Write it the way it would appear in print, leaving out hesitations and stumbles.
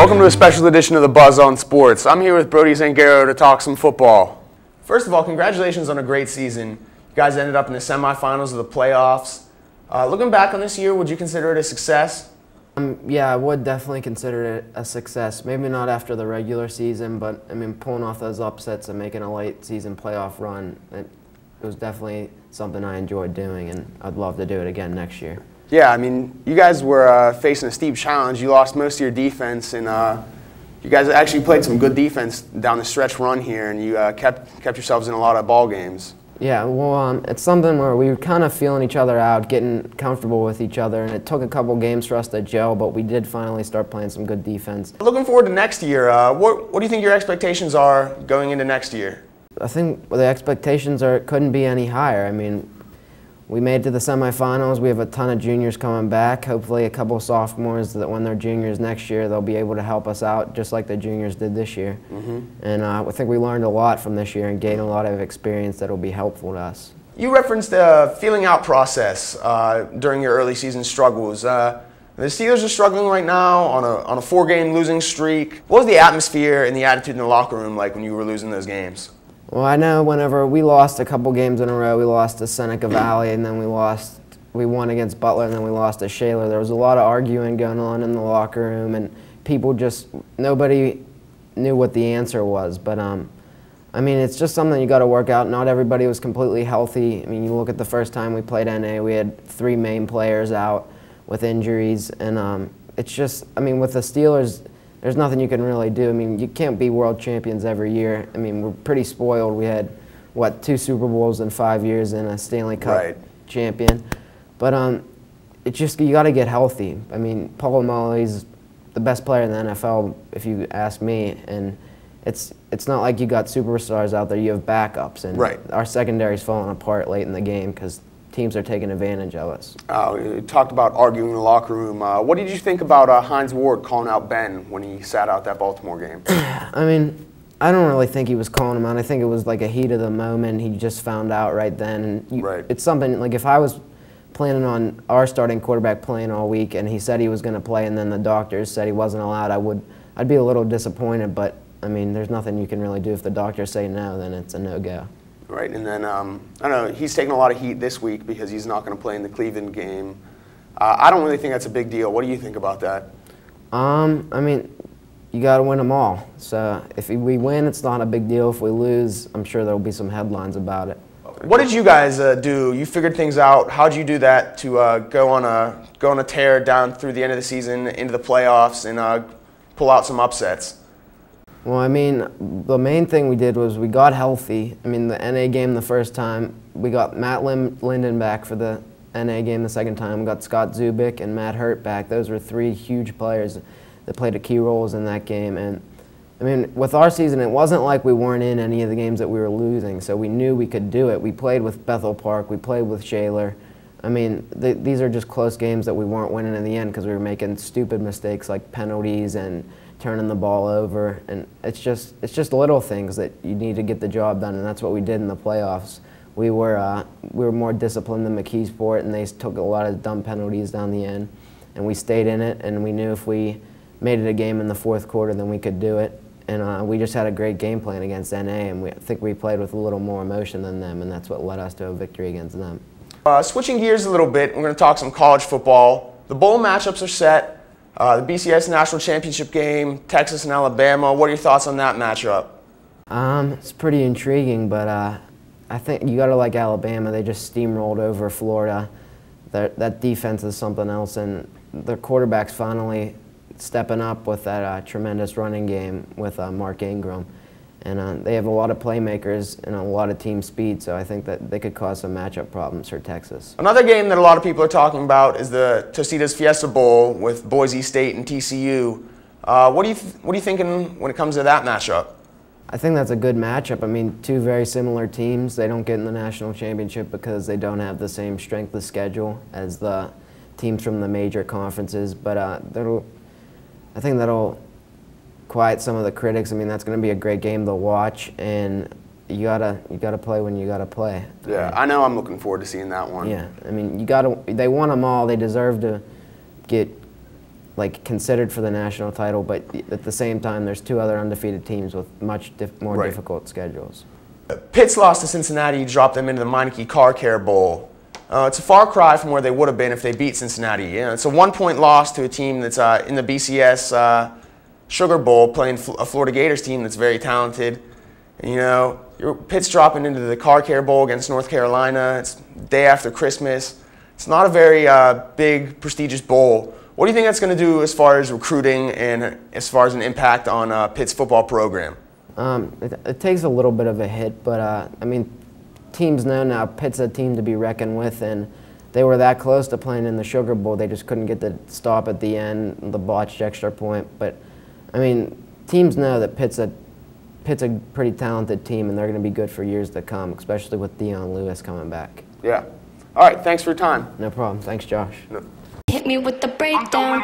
Welcome to a special edition of the Buzz on Sports. I'm here with Brody to talk some football. First of all, congratulations on a great season. You guys ended up in the semifinals of the playoffs. Looking back on this year, would you consider it a success? Yeah, I would definitely consider it a success. Maybe not after the regular season, but I mean, pulling off those upsets and making a late season playoff run, it was definitely something I enjoyed doing, and I'd love to do it again next year. Yeah, I mean, you guys were facing a steep challenge. You lost most of your defense, and you guys actually played some good defense down the stretch run here, and you kept yourselves in a lot of ball games. Yeah, well, it's something where we were kind of feeling each other out, getting comfortable with each other, and it took a couple games for us to gel, but we did finally start playing some good defense. Looking forward to next year, what do you think your expectations are going into next year? I think the expectations couldn't be any higher. I mean, we made it to the semifinals. We have a ton of juniors coming back, hopefully a couple sophomores that when they're juniors next year, they'll be able to help us out just like the juniors did this year. And I think we learned a lot from this year and gained a lot of experience that will be helpful to us. You referenced the feeling out process during your early season struggles. The Steelers are struggling right now on a 4-game losing streak. What was the atmosphere and the attitude in the locker room like when you were losing those games? Well, I know whenever we lost a couple games in a row, we lost to Seneca Valley, and then we won against Butler, and then we lost to Shaler. There was a lot of arguing going on in the locker room, and nobody knew what the answer was. But I mean, it's just something you got to work out. Not everybody was completely healthy. I mean, you look at the first time we played NA, we had 3 main players out with injuries, and it's just, I mean, with the Steelers, there's nothing you can really do. I mean, you can't be world champions every year. I mean, we're pretty spoiled. We had, what, 2 Super Bowls in 5 years and a Stanley Cup champion. But it's just, you got to get healthy. I mean, Paul Mully's the best player in the NFL, if you ask me, and it's not like you got superstars out there. You have backups, and our secondary's falling apart late in the game because teams are taking advantage of us. You talked about arguing in the locker room. What did you think about Hines Ward calling out Ben when he sat out that Baltimore game? I mean, I don't really think he was calling him out. I think it was like a heat of the moment. He just found out right then. And it's something, like if I was planning on our starting quarterback playing all week and he said he was going to play and then the doctors said he wasn't allowed, I'd be a little disappointed, but I mean, there's nothing you can really do. If the doctors say no, then it's a no-go. Right, and then, I don't know, he's taking a lot of heat this week because he's not going to play in the Cleveland game. I don't really think that's a big deal. What do you think about that? I mean, you got to win them all. So if we win, it's not a big deal. If we lose, I'm sure there will be some headlines about it. What did you guys do? You figured things out. How did you do that to go on a tear down through the end of the season into the playoffs and pull out some upsets? Well, I mean, the main thing we did was we got healthy. I mean, the NA game the first time, we got Matt Linden back for the NA game the second time. We got Scott Zubik and Matt Hurt back. Those were 3 huge players that played key roles in that game. And I mean, with our season, it wasn't like we weren't in any of the games that we were losing, so we knew we could do it. We played with Bethel Park. We played with Shaler. I mean, these are just close games that we weren't winning in the end because we were making stupid mistakes like penalties and turning the ball over, and it's just little things that you need to get the job done, and that's what we did in the playoffs. We were more disciplined than McKeesport, and they took a lot of dumb penalties down the end, and we stayed in it, and we knew if we made it a game in the 4th quarter, then we could do it, and we just had a great game plan against NA, and I think we played with a little more emotion than them, and that's what led us to a victory against them. Switching gears a little bit, we're going to talk some college football. The bowl matchups are set. The BCS National Championship game, Texas and Alabama. What are your thoughts on that matchup? It's pretty intriguing, but I think you got to like Alabama. They just steamrolled over Florida. That defense is something else, and their quarterback's finally stepping up with that tremendous running game with Mark Ingram. And they have a lot of playmakers and a lot of team speed, so I think that they could cause some matchup problems for Texas. Another game that a lot of people are talking about is the Tostitos Fiesta Bowl with Boise State and TCU. What are you thinking when it comes to that matchup? I think that's a good matchup. I mean, 2 very similar teams. They don't get in the national championship because they don't have the same strength of schedule as the teams from the major conferences, but I think that'll quiet some of the critics. I mean, that's going to be a great game to watch, and you gotta play when you gotta play. Yeah, I know. I'm looking forward to seeing that one. Yeah, I mean, they won them all. They deserve to get like considered for the national title, but at the same time, there's 2 other undefeated teams with much more difficult schedules. Pitt's loss to Cincinnati dropped them into the Meineke Car Care Bowl. It's a far cry from where they would have been if they beat Cincinnati. You know, it's a 1-point loss to a team that's in the BCS Sugar Bowl playing a Florida Gators team that's very talented. And, you know, Pitt's dropping into the Car Care Bowl against North Carolina. It's the day after Christmas. It's not a very big, prestigious bowl. What do you think that's going to do as far as recruiting and as far as an impact on Pitt's football program? It takes a little bit of a hit, but I mean, teams know now Pitt's a team to be reckoned with, and they were that close to playing in the Sugar Bowl. They just couldn't get the stop at the end, the botched extra point. But I mean, teams know that Pitt's a pretty talented team, and they're going to be good for years to come, especially with Dion Lewis coming back. Yeah. All right. Thanks for your time. No problem. Thanks, Josh. Hit me with the breakdown.